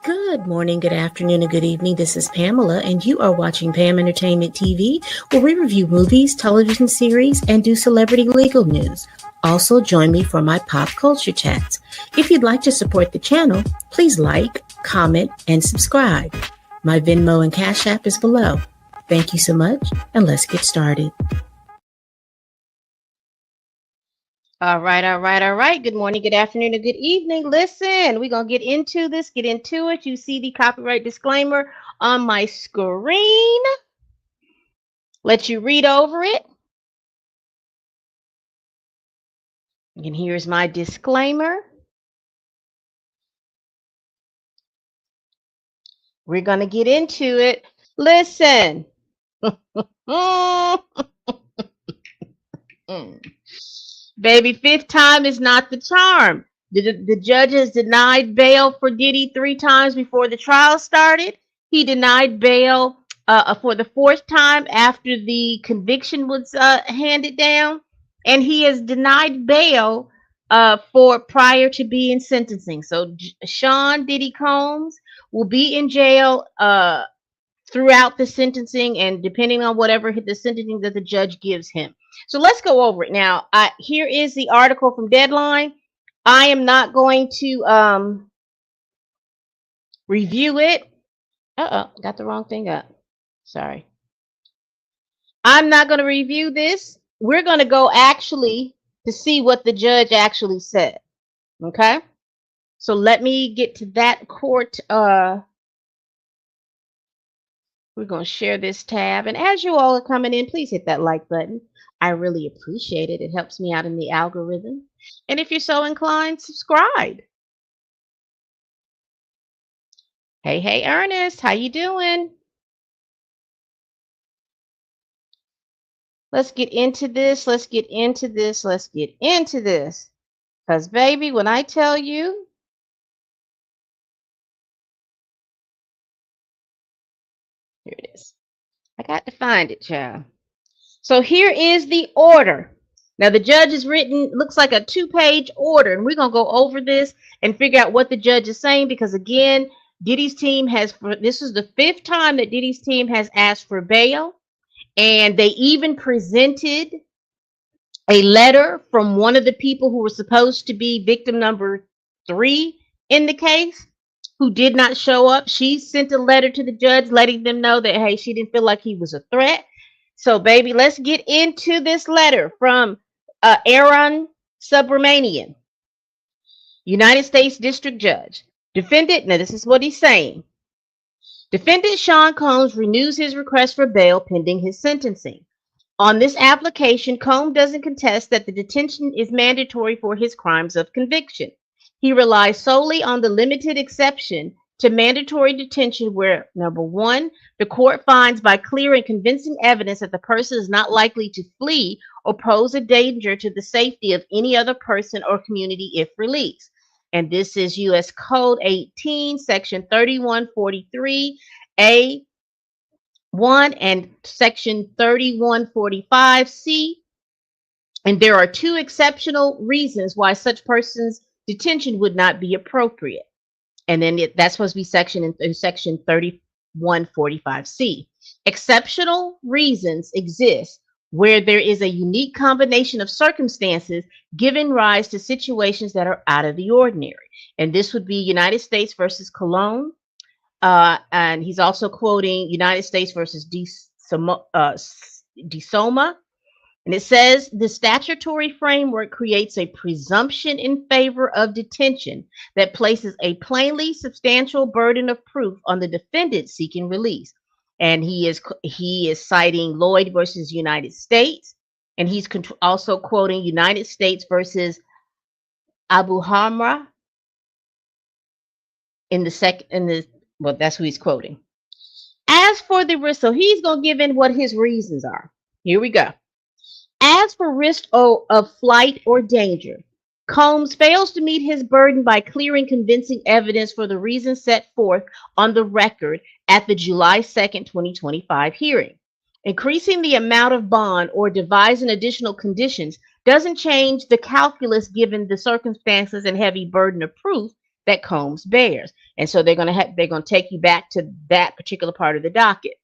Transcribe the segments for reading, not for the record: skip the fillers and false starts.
Good morning, good afternoon, and good evening. This is Pamela, and you are watching Pam Entertainment TV, where we review movies, television series, and do celebrity legal news. Also, join me for my pop culture chats. If you'd like to support the channel, please like, comment, and subscribe. My Venmo and Cash App is below. Thank you so much, and let's get started. All right, all right, all right. Good morning, good afternoon, and good evening. Listen, we're going to get into this, get into it. You see the copyright disclaimer on my screen. Let you read over it. And here's my disclaimer. We're going to get into it. Listen. Baby, fifth time is not the charm. The judge has denied bail for Diddy 3 times before the trial started. He denied bail for the fourth time after the conviction was handed down. And he has denied bail for prior to being sentencing. So Sean Diddy Combs will be in jail throughout the sentencing and depending on whatever the sentencing that the judge gives him. So let's go over it now. Here is the article from Deadline. I am not going to review it. Got the wrong thing up. Sorry. I'm not going to review this. We're going to go actually to see what the judge actually said. Okay? So let me get to that court. We're going to share this tab. And as you all are coming in, please hit that like button. I really appreciate it. It helps me out in the algorithm. And if you're so inclined, subscribe. Hey, hey, Ernest, how you doing? Let's get into this. Let's get into this. Let's get into this. Because, baby, when I tell you, here it is. I got to find it, child. So here is the order. Now, the judge has written, looks like a 2-page order, and we're going to go over this and figure out what the judge is saying because, again, Diddy's team this is the 5th time that Diddy's team has asked for bail, and they even presented a letter from one of the people who were supposed to be victim number 3 in the case who did not show up. She sent a letter to the judge letting them know that, hey, she didn't feel like he was a threat. So, baby, let's get into this letter from Aaron Subramanian, United States District Judge. Defendant, now this is what he's saying. Defendant Sean Combs renews his request for bail pending his sentencing. On this application, Combs doesn't contest that the detention is mandatory for his crimes of conviction. He relies solely on the limited exception to mandatory detention where, number 1, the court finds by clear and convincing evidence that the person is not likely to flee or pose a danger to the safety of any other person or community if released. And this is U.S. Code 18, Section 3143A1 and Section 3145C. And there are 2 exceptional reasons why such person's detention would not be appropriate. And then that's supposed to be section 3145C. Exceptional reasons exist where there is a unique combination of circumstances giving rise to situations that are out of the ordinary. And this would be United States versus Cologne. And he's also quoting United States versus DeSoma. And it says the statutory framework creates a presumption in favor of detention that places a plainly substantial burden of proof on the defendant seeking release. And he is citing Lloyd versus United States, and he's also quoting United States versus Abu Hamra well, that's who he's quoting. As for the risk, so he's going to give in what his reasons are. Here we go. As for risk of flight or danger, Combs fails to meet his burden by clearing convincing evidence for the reasons set forth on the record at the July 2nd, 2025 hearing. Increasing the amount of bond or devising additional conditions doesn't change the calculus given the circumstances and heavy burden of proof that Combs bears. And so they're going to take you back to that particular part of the docket.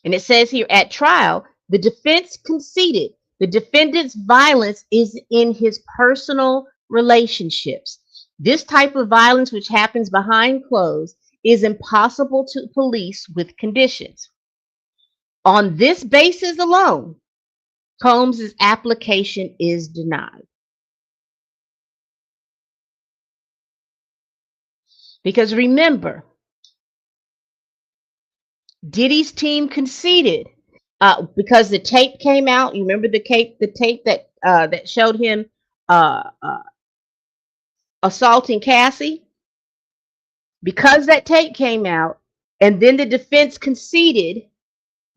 And it says here at trial, the defense conceded the defendant's violence is in his personal relationships. This type of violence, which happens behind closed, is impossible to police with conditions. On this basis alone, Combs's application is denied. Because remember, Diddy's team conceded because the tape came out. You remember the tape that that showed him assaulting Cassie? Because that tape came out, and then the defense conceded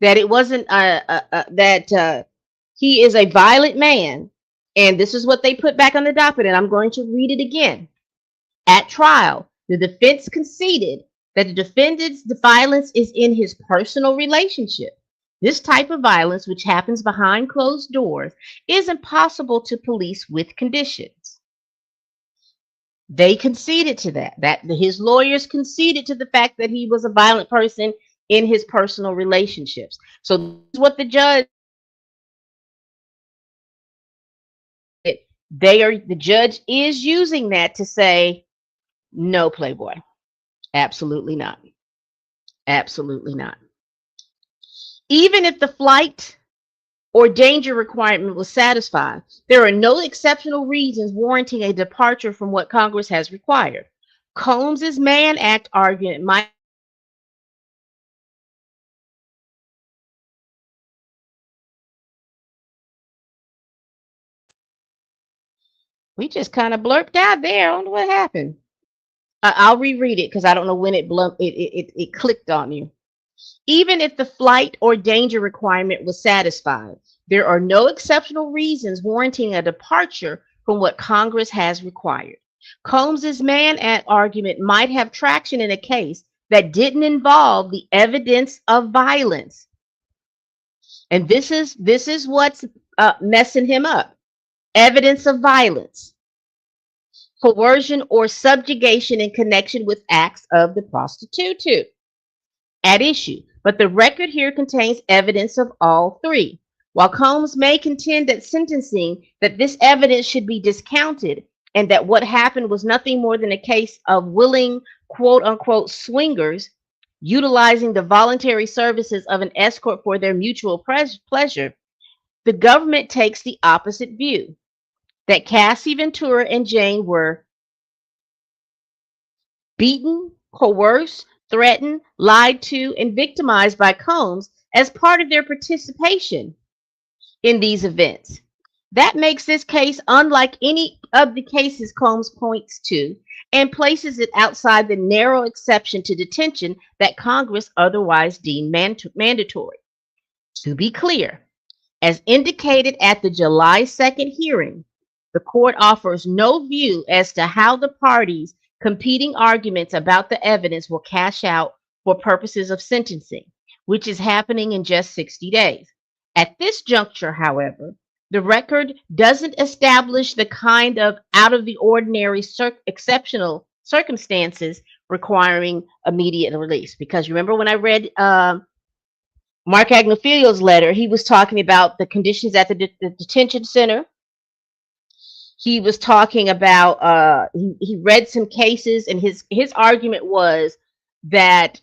that it wasn't that he is a violent man, and this is what they put back on the docket, and I'm going to read it again. At trial, the defense conceded that the defendant's violence is in his personal relationship. This type of violence, which happens behind closed doors, is impossible to police with conditions. They conceded to that his lawyers conceded to the fact that he was a violent person in his personal relationships. So this is what the judge, the judge is using that to say, no, Playboy, absolutely not. Absolutely not. Even if the flight or danger requirement was satisfied, there are no exceptional reasons warranting a departure from what Congress has required. Combs's Mann Act argument might we just kind of blurped out there. I don't know what happened. I'll reread it because I don't know when it clicked on you. Even if the flight or danger requirement was satisfied, there are no exceptional reasons warranting a departure from what Congress has required. Combs's Mann Act argument might have traction in a case that didn't involve the evidence of violence. And this is what's messing him up. Evidence of violence, coercion, or subjugation in connection with acts of the prostitute at issue. But the record here contains evidence of all three. While Combs may contend at sentencing that this evidence should be discounted and that what happened was nothing more than a case of willing, quote unquote, swingers utilizing the voluntary services of an escort for their mutual pleasure, the government takes the opposite view, that Cassie Ventura and Jane were beaten, coerced, threatened, lied to, and victimized by Combs as part of their participation in these events. That makes this case unlike any of the cases Combs points to and places it outside the narrow exception to detention that Congress otherwise deemed mandatory. To be clear, as indicated at the July 2nd hearing, the court offers no view as to how the parties' competing arguments about the evidence will cash out for purposes of sentencing, which is happening in just 60 days. At this juncture, however, the record doesn't establish the kind of out of the ordinary exceptional circumstances requiring immediate release. Because remember when I read Mark Agnifilio's letter, he was talking about the conditions at the detention center. He was talking about, he read some cases, and his argument was that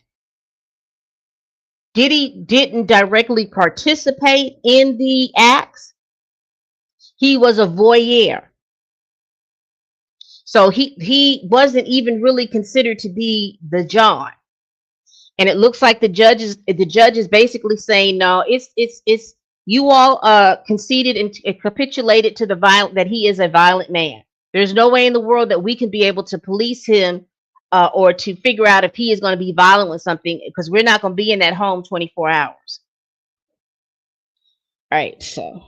Diddy didn't directly participate in the acts. He was a voyeur. So he wasn't even really considered to be the John. And it looks like the judge is basically saying, no, it's you all conceded and capitulated to the that he is a violent man. There's no way in the world that we can be able to police him or to figure out if he is going to be violent with something, because we're not going to be in that home 24 hours. All right, so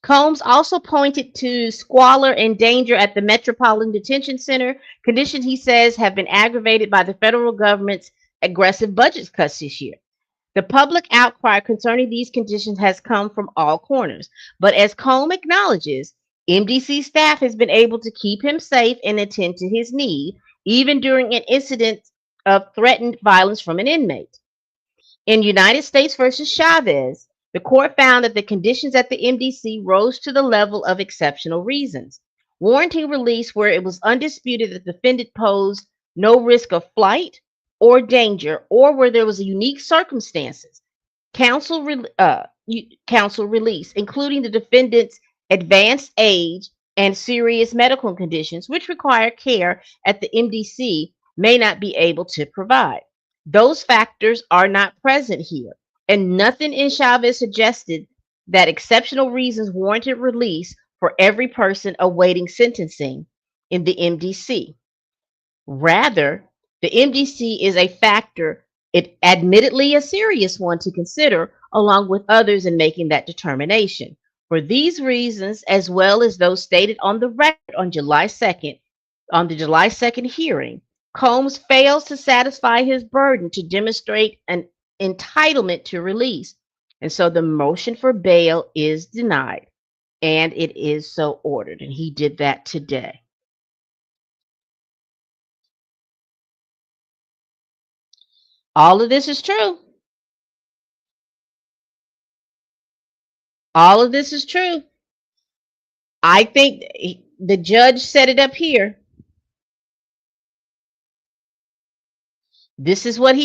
Combs also pointed to squalor and danger at the Metropolitan Detention Center, conditions he says have been aggravated by the federal government's aggressive budget cuts this year. The public outcry concerning these conditions has come from all corners, but as Combs acknowledges, MDC staff has been able to keep him safe and attend to his need, even during an incident of threatened violence from an inmate. In United States versus Chavez, the court found that the conditions at the MDC rose to the level of exceptional reasons, warranting release where it was undisputed that the defendant posed no risk of flight or danger, or where there was a unique circumstances. Counsel, counsel release, including the defendant's advanced age and serious medical conditions, which require care at the MDC, may not be able to provide. Those factors are not present here, and nothing in Chavez suggested that exceptional reasons warranted release for every person awaiting sentencing in the MDC. Rather, the MDC is a factor, it admittedly a serious one to consider, along with others in making that determination. For these reasons, as well as those stated on the record on the July 2nd hearing, Combs fails to satisfy his burden to demonstrate an entitlement to release. And so the motion for bail is denied, and it is so ordered. And he did that today. All of this is true. All of this is true. I think the judge set it up here. This is what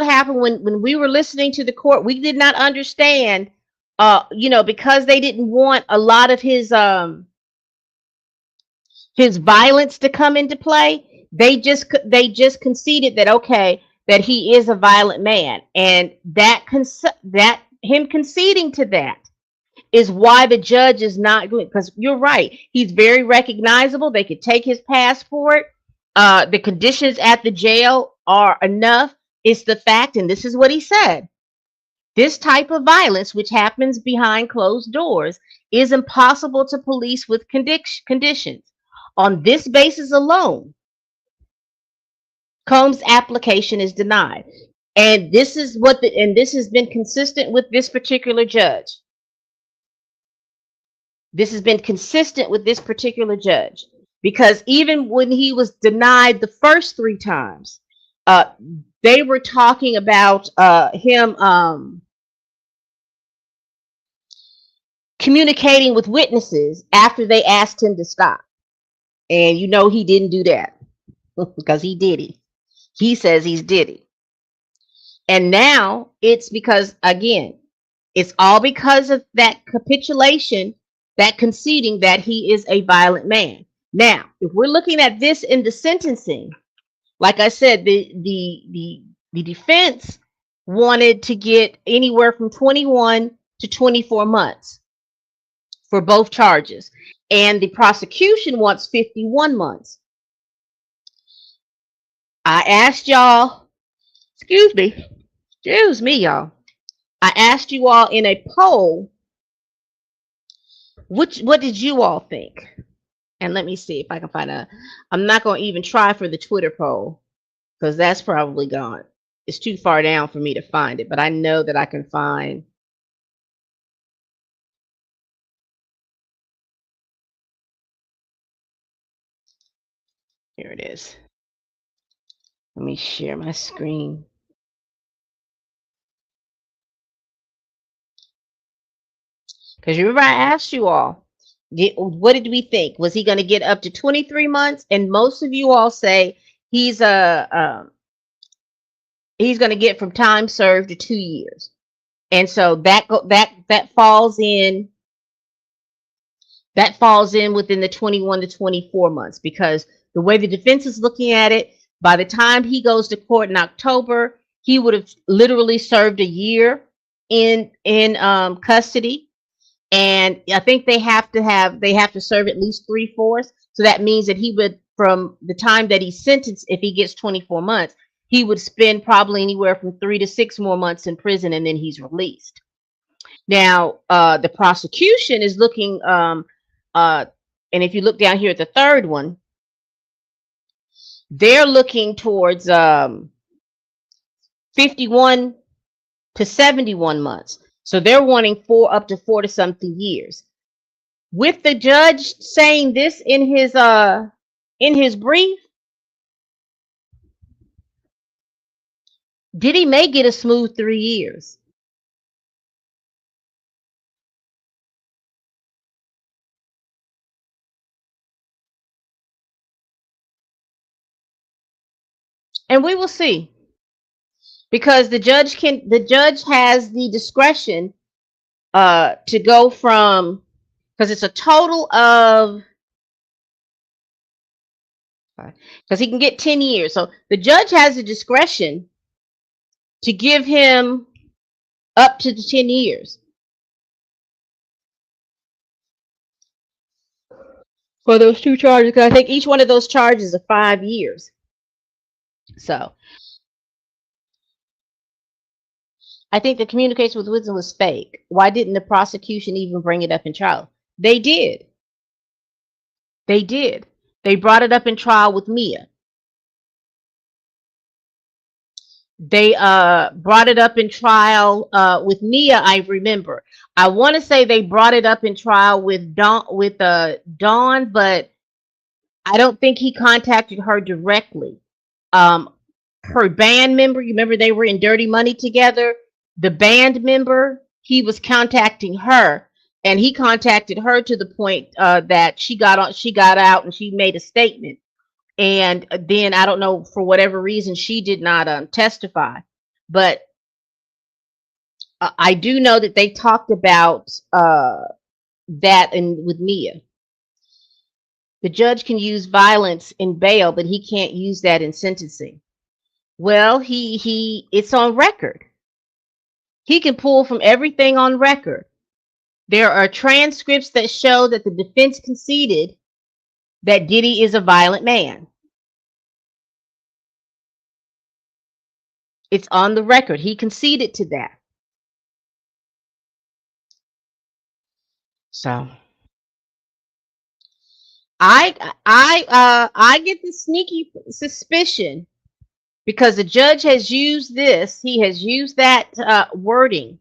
happened when we were listening to the court. We did not understand, because they didn't want a lot of his violence to come into play. They just conceded that, okay, that he is a violent man, and that him conceding to that is why the judge is not doing, because you're right, he's very recognizable. They could take his passport. The conditions at the jail are enough. It's the fact, and this is what he said: this type of violence, which happens behind closed doors, is impossible to police with conditions. On this basis alone, Combs' application is denied. And this has been consistent with this particular judge. This has been consistent with this particular judge, because even when he was denied the first 3 times, they were talking about him communicating with witnesses after they asked him to stop. And he didn't do that because he Diddy. He says he's Diddy. And now it's because, again, it's all because of that capitulation, that conceding that he is a violent man. Now, if we're looking at this in the sentencing, like I said, the defense wanted to get anywhere from 21 to 24 months for both charges, and the prosecution wants 51 months. I asked y'all, excuse me, y'all. I asked you all in a poll, what did you all think? And let me see if I can find I'm not going to even try for the Twitter poll, because that's probably gone. It's too far down for me to find it, but I know that I can find. Here it is. Let me share my screen. Because remember, I asked you all, what did we think? Was he going to get up to 23 months? And most of you all say he's going to get from time served to 2 years. And so that falls in within the 21 to 24 months, because the way the defense is looking at it, by the time he goes to court in October, he would have literally served a year in custody. And I think they have to serve at least 3/4. So that means that he would, from the time that he's sentenced, if he gets 24 months, he would spend probably anywhere from 3 to 6 more months in prison, and then he's released. Now, the prosecution is looking, and if you look down here at the third one, they're looking towards 51 to 71 months. So they're wanting up to 4 to something years. with the judge saying this in his brief, Diddy may get a smooth 3 years. And we will see. Because the judge has the discretion to go from, because it's a total of, because he can get 10 years. So the judge has the discretion to give him up to the 10 years for those two charges. Because I think each one of those charges are 5 years. So I think the communication with Wisdom was fake. Why didn't the prosecution even bring it up in trial? They did. They did. They brought it up in trial with Mia. They brought it up in trial with Mia. I remember. I want to say they brought it up in trial with Dawn, but I don't think he contacted her directly. Um, her band member, you remember they were in Dirty Money together. The band member, he was contacting her, and he contacted her to the point that she got out, and she made a statement. And then I don't know, for whatever reason she did not testify, but I do know that they talked about that and with Mia. The judge can use violence in bail, but he can't use that in sentencing. Well, he it's on record. He can pull from everything on record. There are transcripts that show that the defense conceded that Diddy is a violent man. It's on the record. He conceded to that. So I get the sneaky suspicion, because the judge has used this. He has used that wording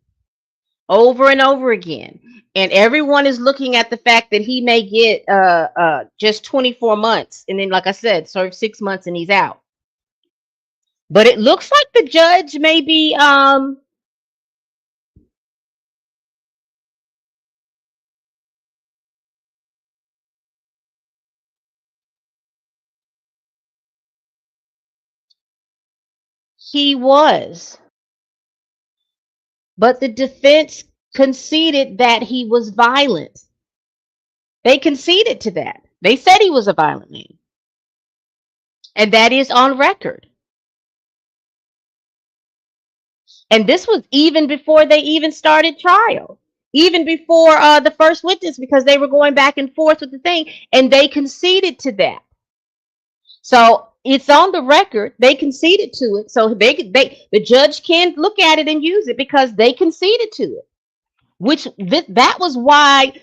over and over again, and everyone is looking at the fact that he may get just 24 months, and then, like I said, serve 6 months and he's out. But it looks like the judge may be he was, but the defense conceded that he was violent. They conceded to that. They said he was a violent man, and that is on record. And this was even before they even started trial, even before the first witness, because they were going back and forth with the thing, and they conceded to that. So it's on the record. They conceded to it, so the judge can look at it and use it because they conceded to it. That was why,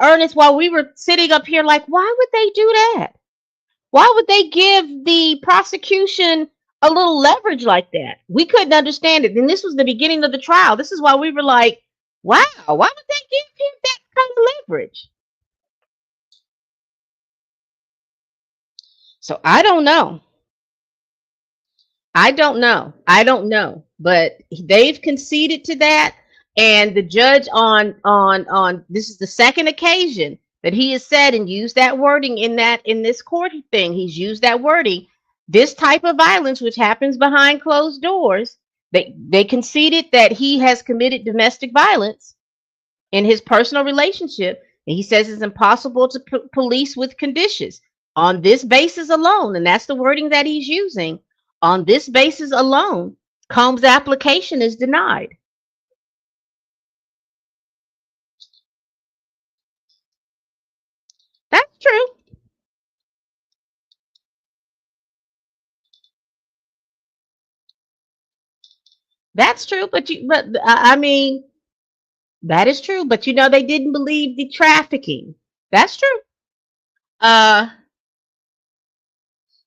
Ernest, while we were sitting up here, like, why would they do that? Why would they give the prosecution a little leverage like that? We couldn't understand it. And this was the beginning of the trial. This is why we were like, wow, why would they give him that kind of leverage? So I don't know. I don't know. I don't know. But they've conceded to that. And the judge on this is the second occasion that he has said and used that wording in this court thing. He's used that wording. This type of violence, which happens behind closed doors, they conceded that he has committed domestic violence in his personal relationship. And he says it's impossible to police with conditions. On this basis alone, and that's the wording that he's using, on this basis alone, Combs' application is denied. That's true. That's true. But I mean, that is true. But they didn't believe the trafficking. That's true. Uh,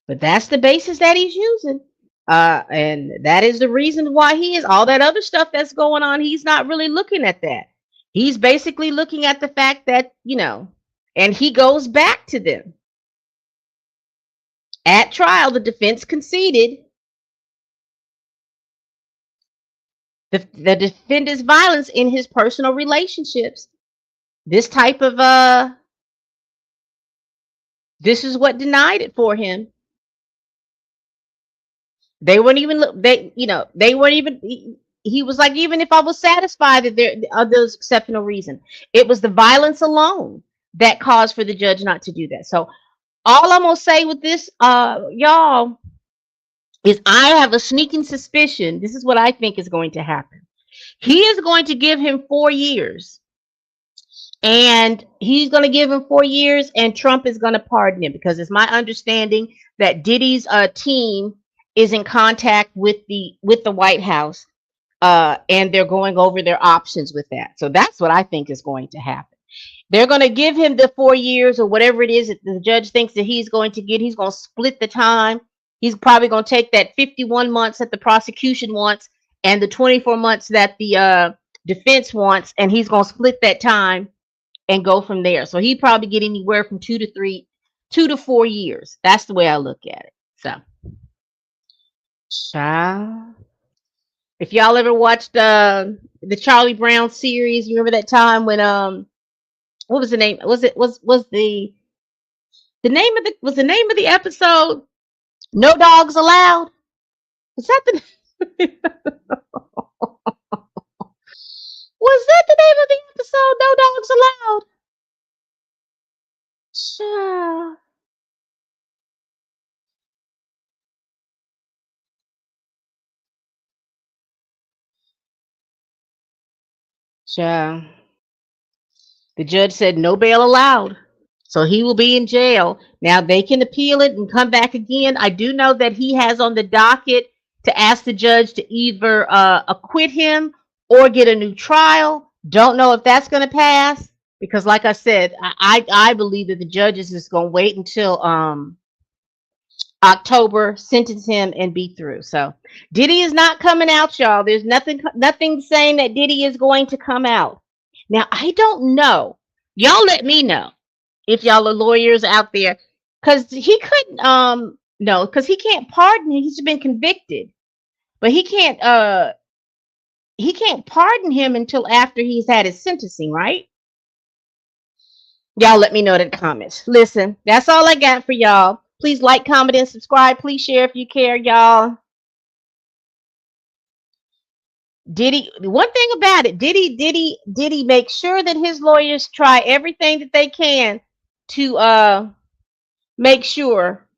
but that's the basis that he's using. And that is the reason why he is all that other stuff that's going on. He's not really looking at that. He's basically looking at the fact that, And he goes back to them. At trial, the defense conceded the defendant's violence in his personal relationships. This type of this is what denied it for him. They weren't even they weren't even he was like, even if I was satisfied that there's exceptional reason, it was the violence alone that caused for the judge not to do that. So all I'm gonna say with this, y'all, is I have a sneaking suspicion. This is what I think is going to happen. He is going to give him 4 years, and he's going to give him 4 years, and Trump is going to pardon him, because it's my understanding that Diddy's team is in contact with the White House, and they're going over their options with that. So that's what I think is going to happen. They're going to give him the 4 years or whatever it is that the judge thinks that he's going to get. He's going to split the time. He's probably going to take that 51 months that the prosecution wants and the 24 months that the defense wants, and he's going to split that time and go from there. So he'd probably get anywhere from 2 to 4 years. That's the way I look at it. So, if y'all ever watched the Charlie Brown series, you remember that time when what was the name? Was the name of the name of the episode No Dogs Allowed? Was that the was that the name of the episode? No Dogs Allowed. Child. Child. The judge said no bail allowed. So he will be in jail. Now they can appeal it and come back again. I do know that he has on the docket to ask the judge to either acquit him or get a new trial. Don't know if that's going to pass, because, like I said, I believe that the judge is just going to wait until October, sentence him, and be through. So Diddy is not coming out, y'all. There's nothing saying that Diddy is going to come out. Now I don't know. Y'all let me know if y'all are lawyers out there, because he couldn't no, because he can't pardon him. He's been convicted, but he can't pardon him until after he's had his sentencing, right? Y'all let me know in the comments. Listen, that's all I got for y'all. Please like, comment, and subscribe. Please share if you care, y'all. Diddy, one thing about it, Diddy make sure that his lawyers try everything that they can to make sure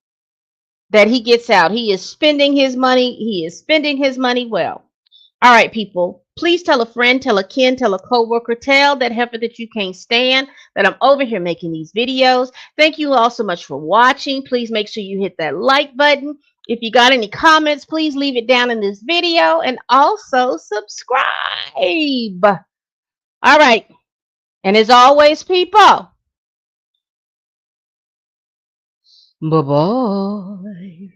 that he gets out. He is spending his money. He is spending his money well. All right, people. Please tell a friend, tell a kin, tell a coworker, tell that heifer that you can't stand that I'm over here making these videos. Thank you all so much for watching. Please make sure you hit that like button. If you got any comments, please leave it down in this video, and also subscribe. All right. And as always, people, bye-bye.